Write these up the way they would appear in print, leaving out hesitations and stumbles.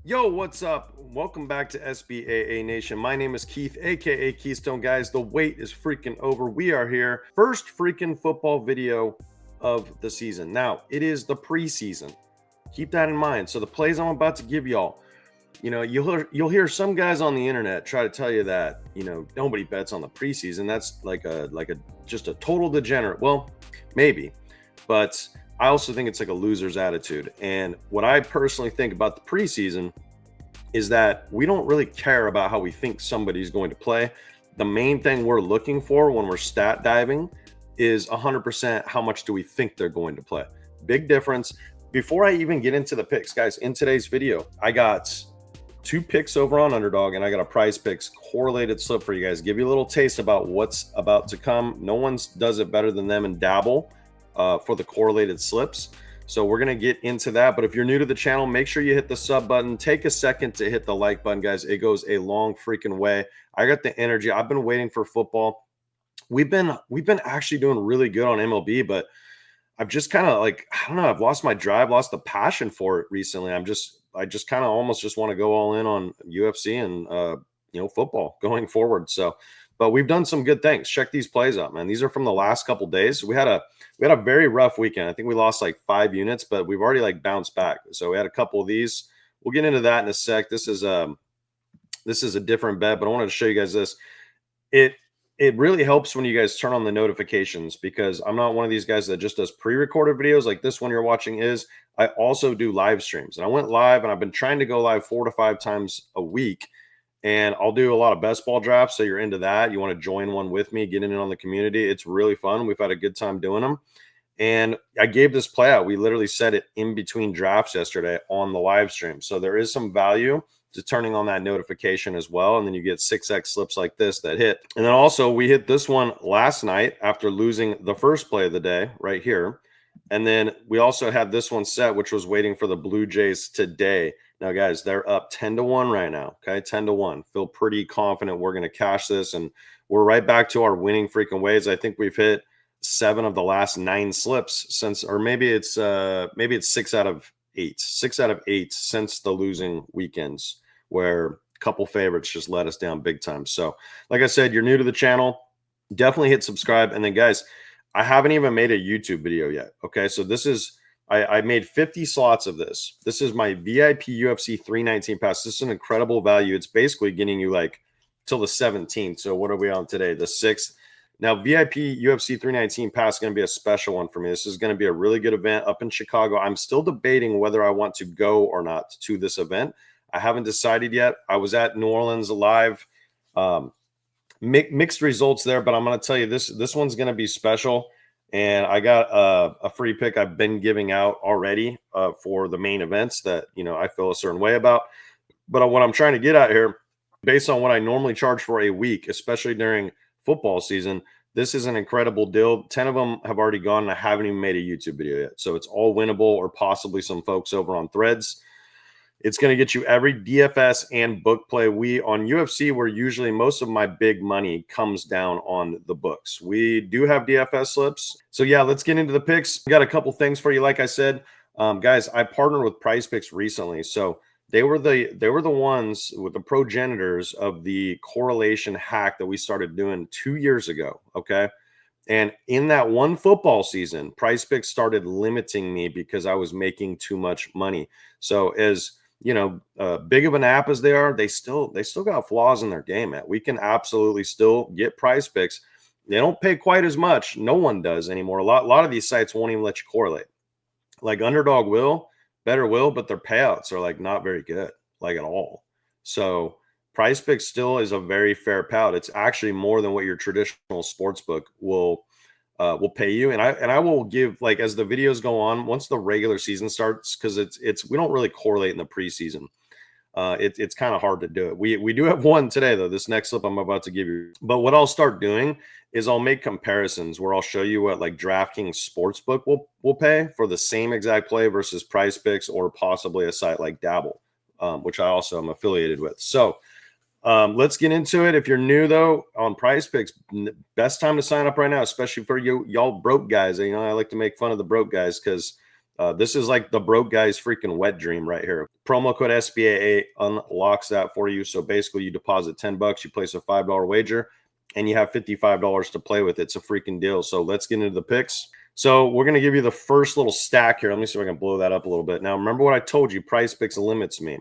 Yo, what's up? Welcome back to SBAA Nation. My name is Keith, aka Keystone. Guys, the wait is freaking over. We are here. First freaking football video of the season. Now, it is the preseason. Keep that in mind. So the plays I'm about to give y'all, you'll hear some guys on the internet try to tell you that, nobody bets on the preseason. That's like a just a total degenerate. Well, maybe. But I also think it's like a loser's attitude. And what I personally think about the preseason is that we don't really care about how we think somebody's going to play. The main thing we're looking for when we're stat diving is 100% how much do we think they're going to play. Big difference. Before I even get into the picks, guys, in today's video, I got 2 picks over on Underdog and I got a Prizepicks correlated slip for you guys. Give you a little taste about what's about to come. No one does it better than them and Dabble for the correlated slips. So we're going to get into that. But if you're new to the channel, make sure you hit the sub button. Take a second to hit the like button, guys. It goes a long freaking way. I got the energy. I've been waiting for football. We've been actually doing really good on MLB, but I've just kind of like, I don't know, I've lost my drive, lost the passion for it recently. I just kind of almost just want to go all in on UFC and football going forward. So, but we've done some good things. Check these plays out, man. These are from the last couple days. We had a very rough weekend. I think we lost like 5 units, but we've already like bounced back. So we had a couple of these. We'll get into that in a sec. This is a different bet, but I wanted to show you guys this. It really helps when you guys turn on the notifications, because I'm not one of these guys that just does pre-recorded videos like this one you're watching is. I also do live streams, and I went live, and I've been trying to go live 4 to 5 times a week. And I'll do a lot of best ball drafts. So you're into that, you want to join one with me, get in on the community. It's really fun. We've had a good time doing them. And I gave this play out. We literally said it in between drafts yesterday on the live stream. So there is some value to turning on that notification as well. And then you get 6x slips like this that hit. And then also we hit this one last night after losing the first play of the day right here. And then we also had this one set, which was waiting for the Blue Jays today. Now, guys, they're up 10-1 right now. Okay, 10-1. Feel pretty confident we're going to cash this, and we're right back to our winning freaking ways. I think we've hit 7 of the last 9 slips since, or maybe it's 6 out of 8. 6 out of 8 since the losing weekends, where a couple favorites just let us down big time. So, like I said, you're new to the channel, definitely hit subscribe. And then, guys, I haven't even made a YouTube video yet. Okay, so this is. I made 50 slots of this. This is my VIP UFC 319 pass. This is an incredible value. It's basically getting you like till the 17th. So what are we on today? The 6th. Now, VIP UFC 319 pass is going to be a special one for me. This is going to be a really good event up in Chicago. I'm still debating whether I want to go or not to this event. I haven't decided yet. I was at New Orleans live. Mixed results there, but I'm going to tell you this one's going to be special. And I got a free pick I've been giving out already for the main events that, I feel a certain way about. But what I'm trying to get at here, based on what I normally charge for a week, especially during football season, this is an incredible deal. 10 of them have already gone, and I haven't even made a YouTube video yet. So it's all winnable, or possibly some folks over on Threads. It's going to get you every DFS and book play. We on UFC, where usually most of my big money comes down on the books. We do have DFS slips. So yeah, let's get into the picks. We got a couple things for you. Like I said, guys, I partnered with Prizepicks recently. So they were the ones with the progenitors of the correlation hack that we started doing 2 years ago. Okay. And in that one football season, Prizepicks started limiting me because I was making too much money. So as big of an app as they are, they still got flaws in their game, man. We can absolutely still get Prizepicks. They don't pay quite as much. No one does anymore. A lot of these sites won't even let you correlate. Like Underdog will, but their payouts are like not very good, like at all. So Prizepicks still is a very fair payout. It's actually more than what your traditional sports book will pay you. And I will give, like, as the videos go on, once the regular season starts, because it's we don't really correlate in the preseason. It's kind of hard to do it. We do have one today, though, this next slip I'm about to give you. But what I'll start doing is I'll make comparisons where I'll show you what like DraftKings Sportsbook will pay for the same exact play versus Prizepicks, or possibly a site like Dabble, which I also am affiliated with. So let's get into it. If you're new, though, on Prizepicks, best time to sign up right now, especially for y'all broke guys. I like to make fun of the broke guys because This is like the broke guy's freaking wet dream right here. Promo code SBAA unlocks that for you. So basically, you deposit $10, you place a $5 wager, and you have $55 to play with. It's a freaking deal. So let's get into the picks. So we're going to give you the first little stack here. Let me see if I can blow that up a little bit. Now, remember what I told you, Prizepicks limits me.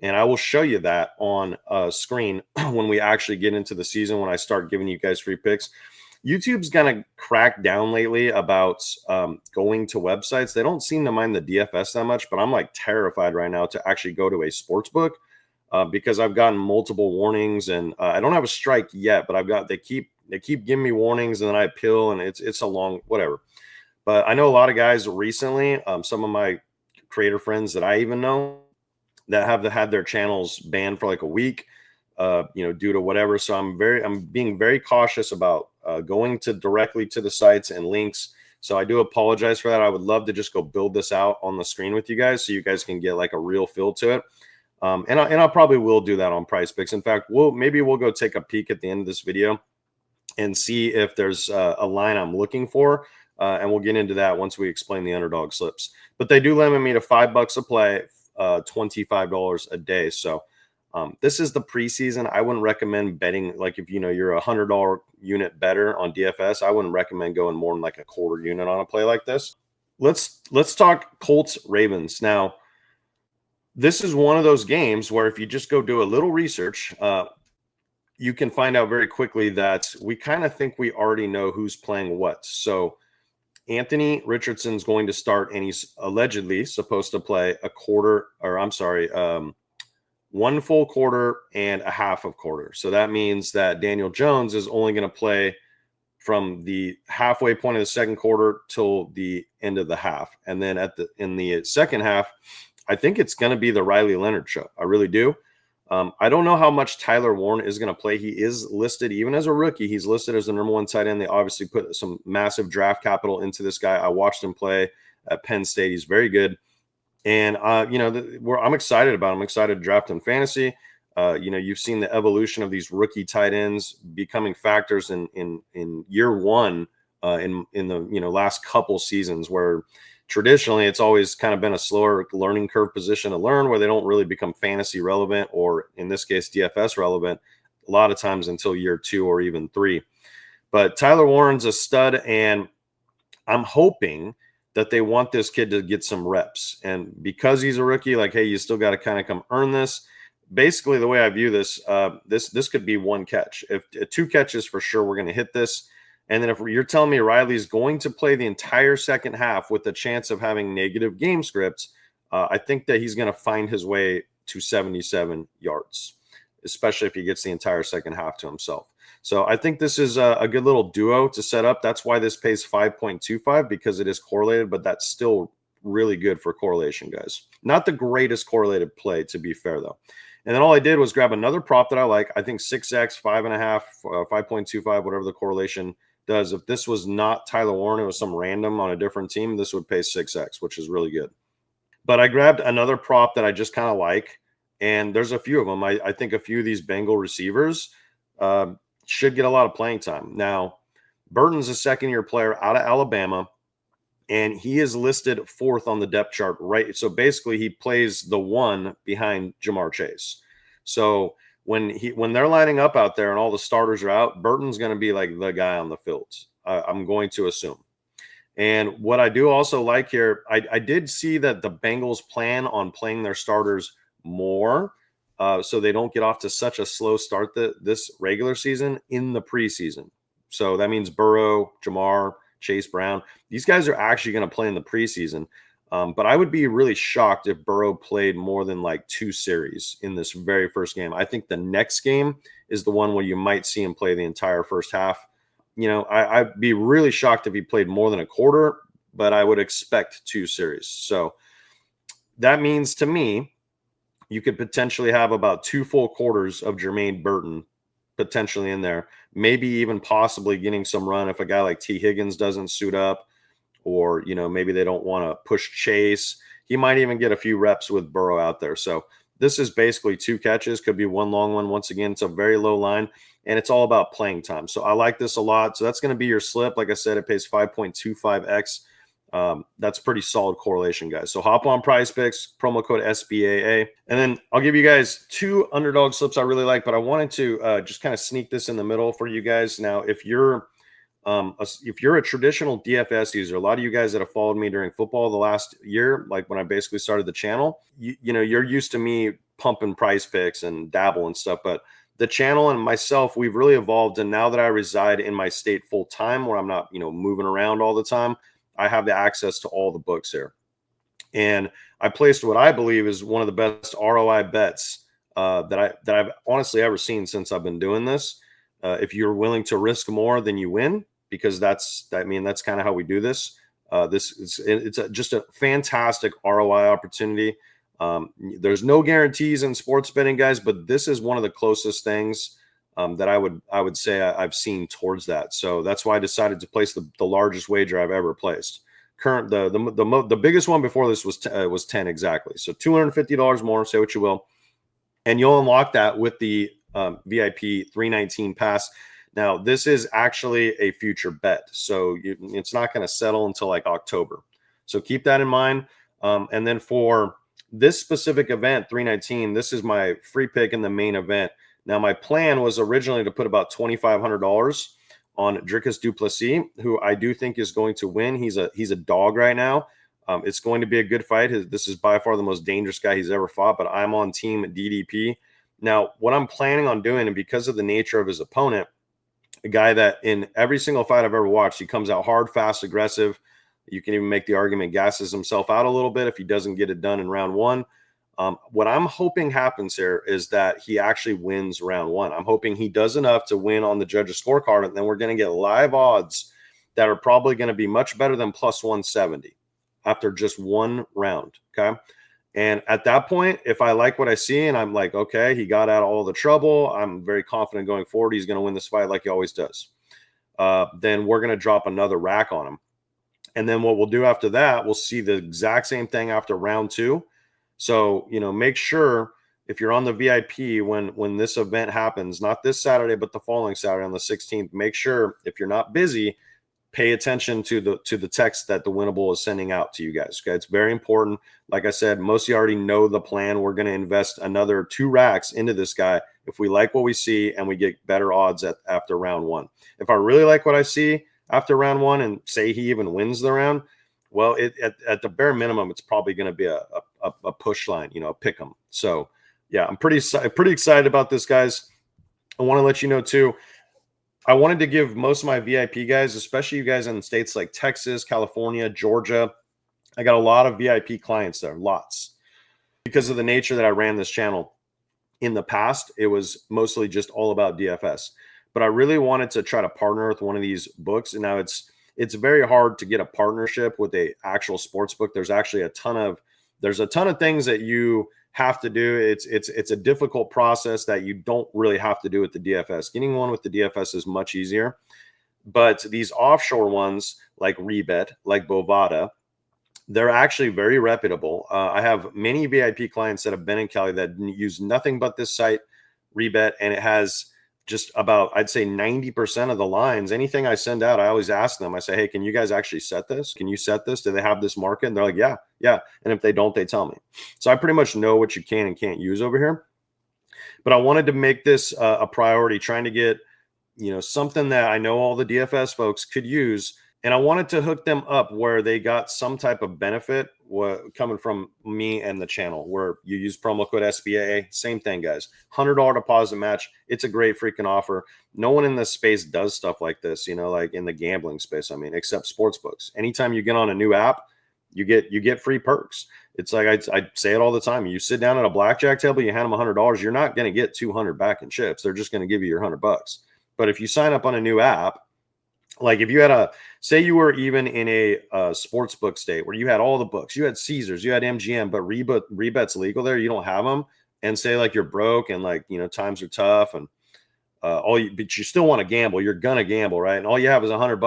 And I will show you that on screen when we actually get into the season, when I start giving you guys free picks. YouTube's kind of cracked down lately about going to websites. They don't seem to mind the DFS that much, but I'm like terrified right now to actually go to a sports book because I've gotten multiple warnings, and I don't have a strike yet, but they keep giving me warnings, and then I appeal, and it's a long whatever. But I know a lot of guys recently, some of my creator friends that I even know, that have had their channels banned for like a week, due to whatever. So I'm being very cautious about going directly to the sites and links. So I do apologize for that. I would love to just go build this out on the screen with you guys, so you guys can get like a real feel to it. And I probably will do that on Prizepicks. In fact, maybe we'll go take a peek at the end of this video and see if there's a line I'm looking for. And we'll get into that once we explain the underdog slips. But they do limit me to $5 a play, $25 a day. So this is the preseason. I wouldn't recommend betting, like if you're a $100 unit better on DFS, I wouldn't recommend going more than like a quarter unit on a play like this. Let's talk Colts Ravens. Now, this is one of those games where if you just go do a little research, you can find out very quickly that we kind of think we already know who's playing what. So Anthony Richardson's going to start, and he's allegedly supposed to play one full quarter and a half of quarter. So that means that Daniel Jones is only going to play from the halfway point of the second quarter till the end of the half. And then in the second half, I think it's going to be the Riley Leonard show. I really do. I don't know how much Tyler Warren is going to play. He is listed, even as a rookie, he's listed as the #1 tight end. They obviously put some massive draft capital into this guy. I watched him play at Penn State. He's very good. And, I'm excited about him. I'm excited to draft him fantasy. You've seen the evolution of these rookie tight ends becoming factors in year one in the last couple seasons, where traditionally it's always kind of been a slower learning curve position to learn, where they don't really become fantasy relevant, or in this case, DFS relevant, a lot of times until year 2 or even 3. But Tyler Warren's a stud, and I'm hoping that they want this kid to get some reps. And because he's a rookie, like, hey, you still got to kind of come earn this. Basically, the way I view this, this could be one catch. If 2 catches for sure, we're going to hit this. And then if you're telling me Riley's going to play the entire second half with the chance of having negative game scripts, I think that he's going to find his way to 77 yards, especially if he gets the entire second half to himself. So I think this is a good little duo to set up. That's why this pays 5.25, because it is correlated, but that's still really good for correlation, guys. Not the greatest correlated play, to be fair, though. And then all I did was grab another prop that I like. I think 6x, 5.5, 5.25, whatever the correlation does. If this was not Tyler Warren, it was some random on a different team, this would pay 6x, which is really good. But I grabbed another prop that I just kind of like, and there's a few of them. I think a few of these Bengal receivers should get a lot of playing time. Now, Burton's a second-year player out of Alabama, and he is listed 4th on the depth chart, right? So basically, he plays the 1 behind Jamar Chase. So when they're lining up out there and all the starters are out, Burton's going to be like the guy on the field. I'm going to assume. And what I do also like here, I did see that the Bengals plan on playing their starters more, so they don't get off to such a slow start this regular season in the preseason. So that means Burrow, Jamar, Chase Brown, these guys are actually going to play in the preseason. But I would be really shocked if Burrow played more than like 2 series in this very first game. I think the next game is the one where you might see him play the entire first half. I'd be really shocked if he played more than a quarter, but I would expect 2 series. So that means to me, you could potentially have about 2 full quarters of Jermaine Burton potentially in there, maybe even possibly getting some run if a guy like T. Higgins doesn't suit up, or, maybe they don't want to push Chase. He might even get a few reps with Burrow out there. So this is basically 2 catches, could be 1 long one. Once again, it's a very low line, and it's all about playing time. So I like this a lot. So that's going to be your slip. Like I said, it pays 5.25x. That's pretty solid correlation, guys. So hop on Prizepicks, promo code SBAA. And then I'll give you guys 2 underdog slips I really like, but I wanted to just kind of sneak this in the middle for you guys. Now, if you're a traditional DFS user, a lot of you guys that have followed me during football the last year, like when I basically started the channel, you know, you're used to me pumping price picks and dabble and stuff, but the channel and myself, we've really evolved. And now that I reside in my state full time, where I'm not, you know, moving around all the time, I have the access to all the books here. And I placed what I believe is one of the best ROI bets that I've honestly ever seen since I've been doing this. If you're willing to risk more than you win, because that's kind of how we do this. Just a fantastic ROI opportunity. There's no guarantees in sports betting, guys, but this is one of the closest things that I would say I've seen towards that. So that's why I decided to place the largest wager I've ever placed. The biggest one before this was 10 exactly. So $250 more. Say what you will, and you'll unlock that with the VIP 319 pass. Now, this is actually a future bet, so it's not going to settle until like October. So keep that in mind. And then for this specific event, 319, this is my free pick in the main event. Now, my plan was originally to put about $2,500 on Dricus Duplessis, who I do think is going to win. He's a dog right now. It's going to be a good fight. This is by far the most dangerous guy he's ever fought, but I'm on team DDP. Now, what I'm planning on doing, and because of the nature of his opponent, a guy that in every single fight I've ever watched, he comes out hard, fast, aggressive. You can even make the argument gasses himself out a little bit if he doesn't get it done in round one. What I'm hoping happens here is that he actually wins round one. I'm hoping he does enough to win on the judges' scorecard, and then we're going to get live odds that are probably going to be much better than plus 170 after just one round, okay? And at that point, if I like what I see and I'm like, okay, he got out of all the trouble, I'm very confident going forward he's going to win this fight like he always does, then we're going to drop another rack on him. And then what we'll do after that, we'll see the exact same thing after round two. So, you know, make sure if you're on the VIP when this event happens, not this Saturday, but the following Saturday on the 16th, make sure if you're not busy, pay attention to the text that the Winnable is sending out to you guys. Okay, it's very important. Like I said, most of you already know the plan. We're going to invest another 2 racks into this guy if we like what we see and we get better odds after round one. If I really like what I see after round one and say he even wins the round, well, at the bare minimum, it's probably going to be a push line, you know, a pick 'em. So yeah, I'm pretty excited about this, guys. I want to let you know too, I wanted to give most of my VIP guys, especially you guys in states like Texas, California, Georgia. I got a lot of VIP clients there, lots. Because of the nature that I ran this channel in the past, it was mostly just all about DFS. But I really wanted to try to partner with one of these books. And now it's very hard to get a partnership with a actual sports book. There's actually a ton of things that you have to do. It's a difficult process that you don't really have to do with the DFS. Getting one with the DFS is much easier. But these offshore ones like Rebet, like Bovada, they're actually very reputable. I have many VIP clients that have been in Cali that use nothing but this site, Rebet, and it has just about, I'd say 90% of the lines. Anything I send out, I always ask them, I say, hey, can you guys actually set this? Can you set this? Do they have this market? And they're like, yeah. And if they don't, they tell me. So I pretty much know what you can and can't use over here. But I wanted to make this a priority, trying to get, you know, something that I know all the DFS folks could use. And I wanted to hook them up where they got some type of benefit coming from me and the channel, where you use promo code SBAA. Same thing, guys. $100 deposit match. It's a great freaking offer. No one in this space does stuff like this, you know, like in the gambling space, I mean, except sports books. Anytime you get on a new app, you get free perks. It's like I say it all the time. You sit down at a blackjack table, you hand them $100, you're not going to get 200 back in chips. They're just going to give you your $100. But if you sign up on a new app, like if you had say you were even in a sports book state where you had all the books, you had Caesars, you had MGM, but Rebet's legal there, you don't have them, and say like you're broke and like, you know, times are tough and but you still want to gamble, you're gonna gamble, right? And all you have is $100.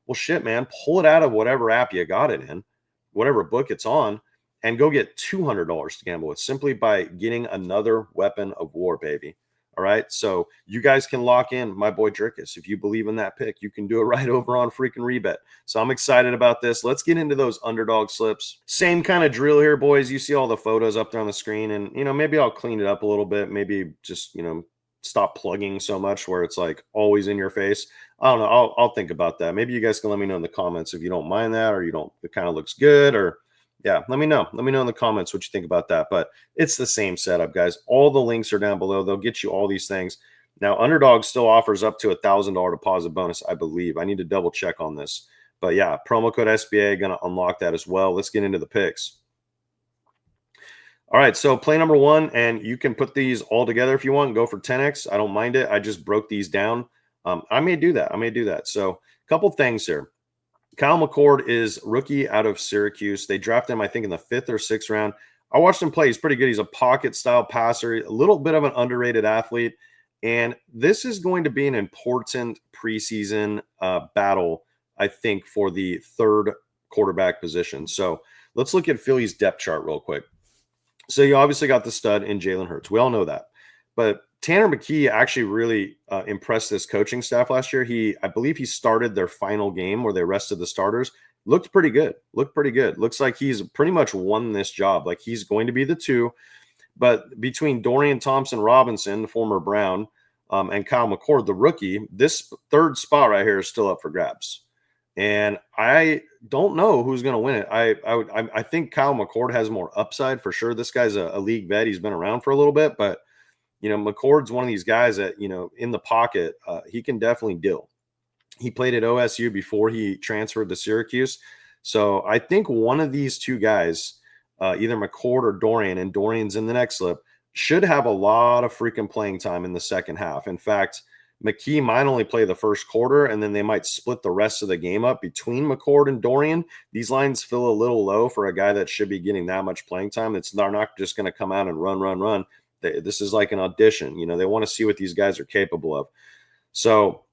Well, shit, man, pull it out of whatever app you got it in, whatever book it's on, and go get $200 to gamble with simply by getting another weapon of war, baby. All right. So you guys can lock in my boy Drickus. If you believe in that pick, you can do it right over on freaking Rebet. So I'm excited about this. Let's get into those underdog slips. Same kind of drill here, boys. You see all the photos up there on the screen, and maybe I'll clean it up a little bit. Maybe just stop plugging so much where it's like always in your face. I don't know. I'll think about that. Maybe you guys can let me know in the comments if you don't mind that, or it kind of looks good, or yeah, let me know. Let me know in the comments what you think about that. But it's the same setup, guys. All the links are down below. They'll get you all these things. Now, Underdog still offers up to $1,000 deposit bonus, I believe. I need to double check on this. But yeah, promo code SBA, going to unlock that as well. Let's get into the picks. All right, so play number one, and you can put these all together if you want. Go for 10x. I don't mind it. I just broke these down. I may do that. So a couple things here. Kyle McCord is rookie out of Syracuse. They drafted him, I think, in the 5th or 6th round. I watched him play. He's pretty good. He's a pocket-style passer, a little bit of an underrated athlete. And this is going to be an important preseason battle, I think, for the 3rd quarterback position. So let's look at Philly's depth chart real quick. So you obviously got the stud in Jalen Hurts. We all know that. But Tanner McKee actually really impressed this coaching staff last year. I believe he started their final game where they rested the starters. Looked pretty good. Looks like he's pretty much won this job. Like he's going to be the 2. But between Dorian Thompson-Robinson, the former Brown, and Kyle McCord, the rookie, this 3rd spot right here is still up for grabs. And I don't know who's going to win it. I think Kyle McCord has more upside for sure. This guy's a league vet. He's been around for a little bit, but McCord's one of these guys that, in the pocket, he can definitely deal. He played at OSU before he transferred to Syracuse. So I think one of these 2 guys, either McCord or Dorian, and Dorian's in the next slip, should have a lot of freaking playing time in the second half. In fact, McKee might only play the first quarter, and then they might split the rest of the game up between McCord and Dorian. These lines feel a little low for a guy that should be getting that much playing time. They're not just going to come out and run. This is like an audition. They want to see what these guys are capable of. So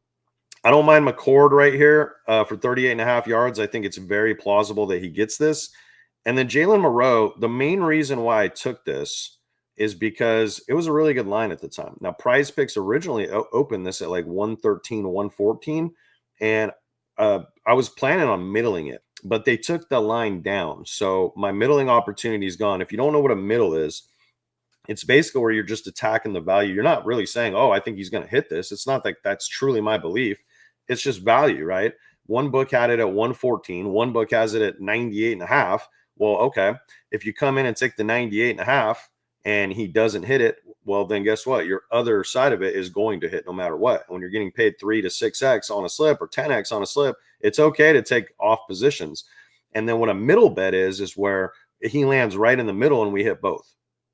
I don't mind McCord right here for 38.5 yards. I think it's very plausible that he gets this. And then Jalen Moreau, the main reason why I took this is because it was a really good line at the time. Now, Prizepicks originally opened this at like 113, 114, and I was planning on middling it, but they took the line down. So my middling opportunity is gone. If you don't know what a middle is, it's basically where you're just attacking the value. You're not really saying, oh, I think he's going to hit this. It's not like that's truly my belief. It's just value, right? One book had it at 114. One book has it at 98.5. Well, okay. If you come in and take the 98.5 and he doesn't hit it, well, then guess what? Your other side of it is going to hit no matter what. When you're getting paid 3 to 6x on a slip or 10x on a slip, it's okay to take off positions. And then what a middle bet is where he lands right in the middle and we hit both,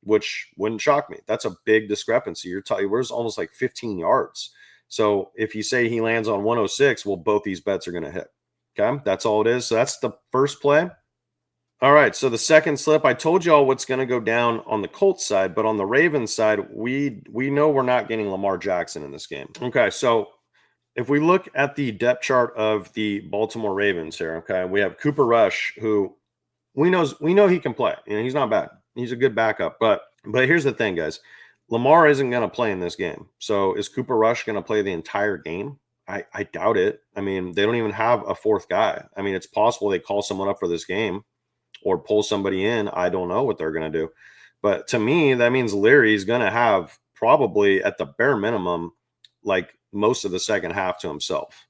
which wouldn't shock me. That's a big discrepancy. You're talking, where's almost like 15 yards. So if you say he lands on 106, well, both these bets are going to hit. Okay, that's all it is. So that's the first play. All right, so the second slip, I told you all what's going to go down on the Colts side, but on the Ravens side, we know we're not getting Lamar Jackson in this game. Okay, so if we look at the depth chart of the Baltimore Ravens here, okay, we have Cooper Rush, who we know he can play. He's not bad. He's a good backup, but here's the thing, guys. Lamar isn't going to play in this game. So is Cooper Rush going to play the entire game? I doubt it. I mean, they don't even have a 4th guy. I mean, it's possible they call someone up for this game or pull somebody in. I don't know what they're going to do. But to me, that means Leary's going to have probably at the bare minimum, like most of the second half to himself.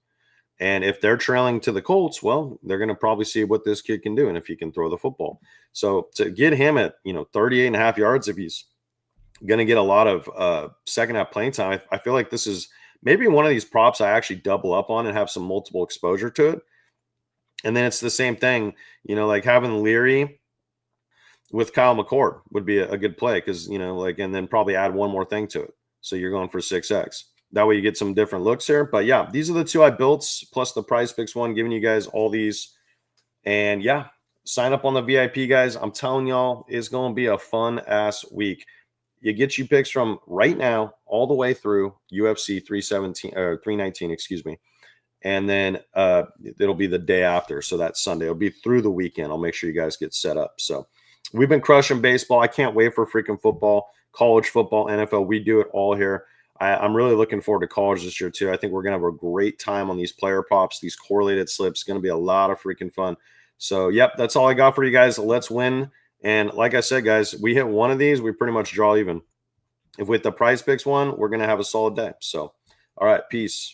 And if they're trailing to the Colts, well, they're going to probably see what this kid can do and if he can throw the football. So to get him at, 38.5 yards, if he's going to get a lot of second half playing time, I feel like this is maybe one of these props I actually double up on and have some multiple exposure to it. And then it's the same thing, like having Leary with Kyle McCord would be a good play because, and then probably add one more thing to it. So you're going for 6x. That way you get some different looks here. But yeah, these are the 2 I built, plus the Prizepicks one, giving you guys all these. And yeah, sign up on the VIP, guys. I'm telling y'all, it's going to be a fun-ass week. You get you picks from right now all the way through UFC 319, excuse me. And then it'll be the day after. So that's Sunday. It'll be through the weekend. I'll make sure you guys get set up. So we've been crushing baseball. I can't wait for freaking football, college football, NFL. We do it all here. I'm really looking forward to college this year too. I think we're gonna have a great time on these player props, these correlated slips. It's gonna be a lot of freaking fun. So, yep, that's all I got for you guys. Let's win. And like I said, guys, we hit one of these, we pretty much draw even. If with the Prize Picks one, we're gonna have a solid day. So, all right, peace.